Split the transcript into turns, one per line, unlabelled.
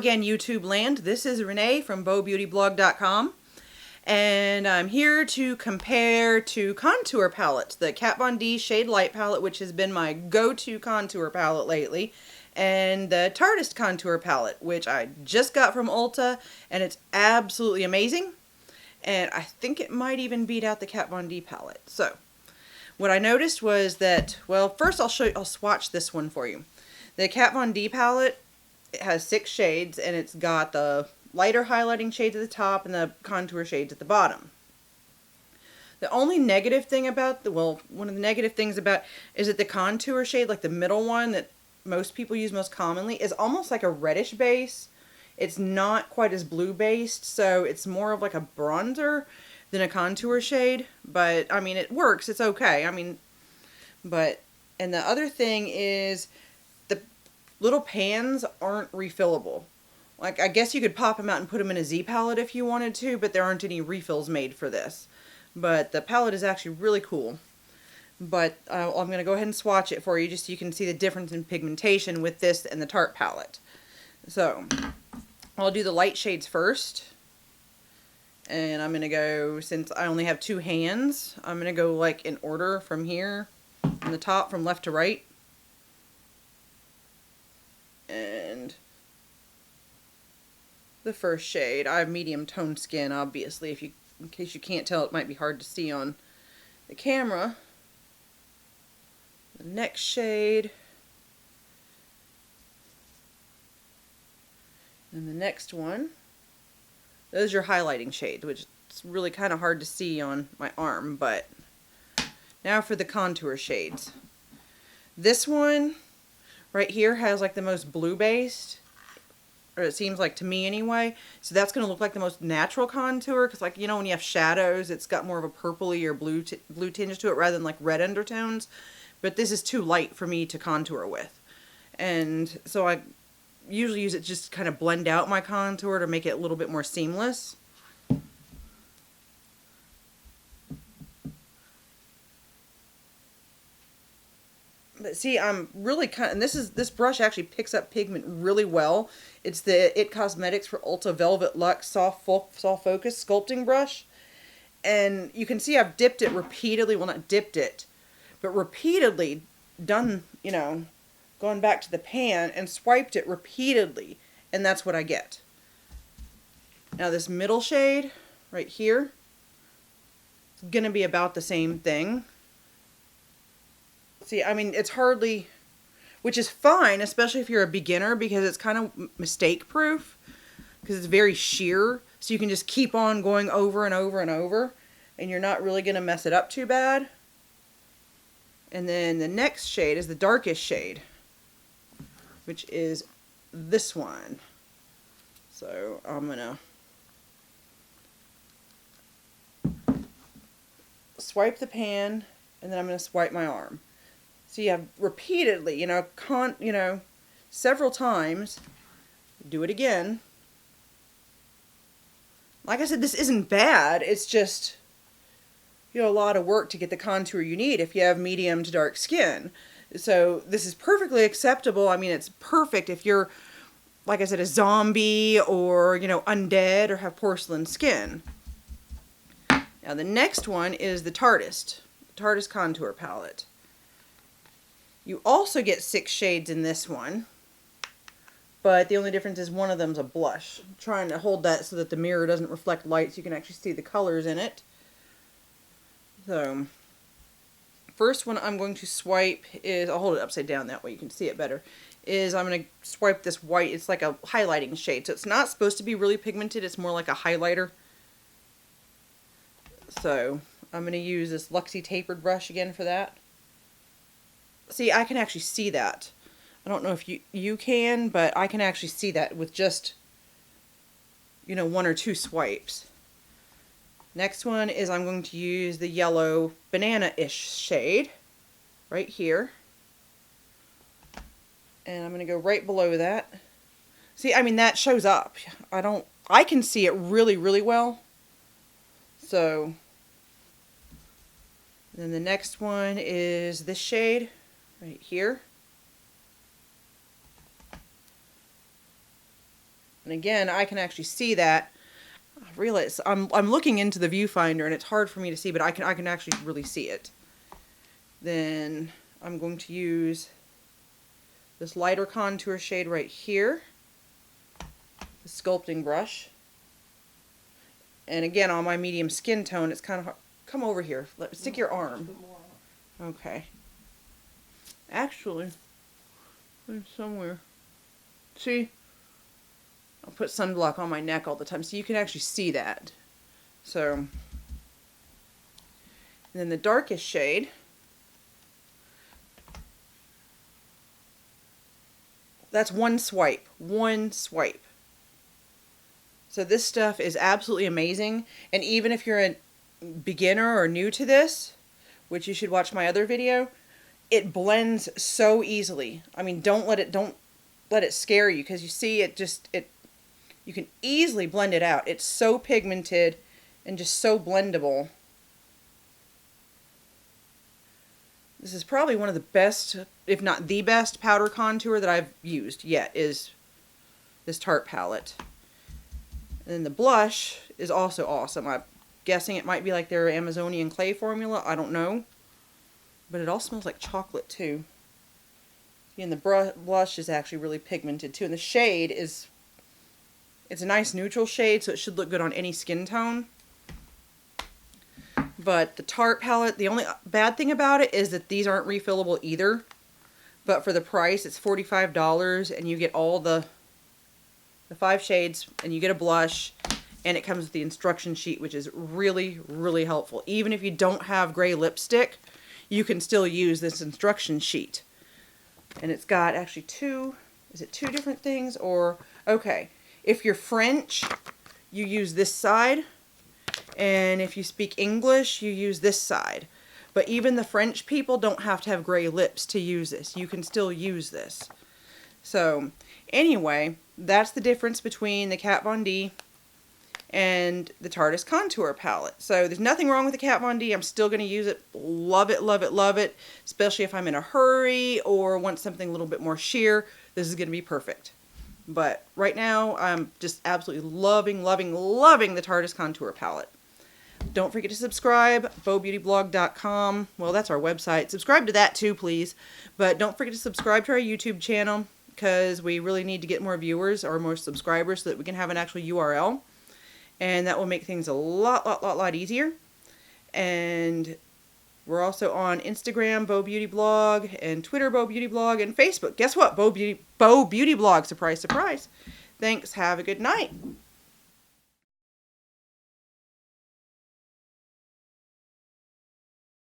again, YouTube land. This is Renee from BowBeautyBlog.com, and I'm here to compare two contour palettes. The Kat Von D Shade Light palette, which has been my go-to contour palette lately, and the Tarte contour palette, which I just got from Ulta, and it's absolutely amazing. And I think it might even beat out the Kat Von D palette. So, what I noticed was that, well, first I'll swatch this one for you. The Kat Von D palette, it has 6 shades, and it's got the lighter highlighting shades at the top and the contour shades at the bottom. The only negative thing about one of the negative things about is that the contour shade, like the middle one that most people use most commonly, is almost like a reddish base. It's not quite as blue based, so it's more of like a bronzer than a contour shade, but I mean, it works, it's okay. I mean, and the other thing is the little pans aren't refillable. Like, I guess you could pop them out and put them in a Z palette if you wanted to, but there aren't any refills made for this. But the palette is actually really cool. But I'm going to go ahead and swatch it for you just so you can see the difference in pigmentation with this and the Tarte palette. So, I'll do the light shades first. And I'm going to go, since I only have 2 hands, I'm going to go like in order from here, from the top, from left to right. And the first shade, I have medium tone skin, obviously, in case you can't tell, it might be hard to see on the camera. The next shade, and the next one. Those are your highlighting shades, which is really kind of hard to see on my arm, but now for the contour shades. This one right here has like the most blue based, or it seems like to me anyway, so that's going to look like the most natural contour, because like, you know, when you have shadows, it's got more of a purpley or blue tinge to it rather than like red undertones, but this is too light for me to contour with, and so I usually use it just to kind of blend out my contour to make it a little bit more seamless. But see, I'm really and this brush actually picks up pigment really well. It's the It Cosmetics for Ultra Velvet Luxe Soft Focus Sculpting Brush. And you can see I've dipped it repeatedly, well, not dipped it, but repeatedly done, you know, gone back to the pan and swiped it repeatedly, and that's what I get. Now this middle shade right here is going to be about the same thing. See, I mean, it's hardly, which is fine, especially if you're a beginner, because it's kind of mistake proof, because it's very sheer, so you can just keep on going over and over and over, and you're not really going to mess it up too bad. And then the next shade is the darkest shade, which is this one. So I'm going to swipe the pan, and then I'm going to swipe my arm. So you have repeatedly, you know, several times, do it again. Like I said, this isn't bad, it's just, you know, a lot of work to get the contour you need if you have medium to dark skin. So this is perfectly acceptable. I mean, it's perfect if you're, like I said, a zombie or, you know, undead or have porcelain skin. Now the next one is the Tarte contour palette. You also get 6 shades in this one, but the only difference is one of them's a blush. I'm trying to hold that so that the mirror doesn't reflect light so you can actually see the colors in it. So, first one I'm going to swipe is, I'll hold it upside down that way you can see it better, is I'm going to swipe this white. It's like a highlighting shade, so it's not supposed to be really pigmented, it's more like a highlighter. So, I'm going to use this Luxie tapered brush again for that. See, I can actually see that. I don't know if you can, but I can actually see that with just, you know, 1 or 2 swipes. Next one is I'm going to use the yellow banana-ish shade right here. And I'm going to go right below that. See, I mean, that shows up. I can see it really, really well. So, then the next one is this shade right here. And again, I can actually see that. I realize I'm looking into the viewfinder and it's hard for me to see, but I can actually really see it. Then I'm going to use this lighter contour shade right here, the sculpting brush. And again, on my medium skin tone, it's kind of hard. Come over here. Stick your arm. Okay. Actually, there's somewhere. See? I'll put sunblock on my neck all the time so you can actually see that. So, and then the darkest shade, that's one swipe. One swipe. So this stuff is absolutely amazing. And even if you're a beginner or new to this, which you should watch my other video, it blends so easily. I mean, don't let it scare you, because you see you can easily blend it out. It's so pigmented and just so blendable. This is probably one of the best, if not the best, powder contour that I've used yet, is this Tarte palette. And then the blush is also awesome. I'm guessing it might be like their Amazonian clay formula. I don't know. But it all smells like chocolate too. And the blush is actually really pigmented too. And the shade is, it's a nice neutral shade, so it should look good on any skin tone. But the Tarte palette, the only bad thing about it is that these aren't refillable either. But for the price, it's $45, and you get all the 5 shades, and you get a blush, and it comes with the instruction sheet, which is really, really helpful. Even if you don't have gray lipstick, you can still use this instruction sheet. And it's got actually two different things? Or, okay, if you're French, you use this side, and if you speak English, you use this side. But even the French people don't have to have gray lips to use this. You can still use this. So, anyway, that's the difference between the Kat Von D and the Tarte Contour palette. So there's nothing wrong with the Kat Von D. I'm still going to use it. Love it, love it, love it. Especially if I'm in a hurry or want something a little bit more sheer. This is going to be perfect. But right now, I'm just absolutely loving, loving, loving the Tarte Contour palette. Don't forget to subscribe, BowBeautyBlog.com. Well, that's our website. Subscribe to that too, please. But don't forget to subscribe to our YouTube channel, because we really need to get more viewers or more subscribers so that we can have an actual URL. And that will make things a lot easier. And we're also on Instagram, Bow Beauty Blog, and Twitter, Bow Beauty Blog, and Facebook. Guess what? Bow Beauty Blog. Surprise, surprise. Thanks. Have a good night.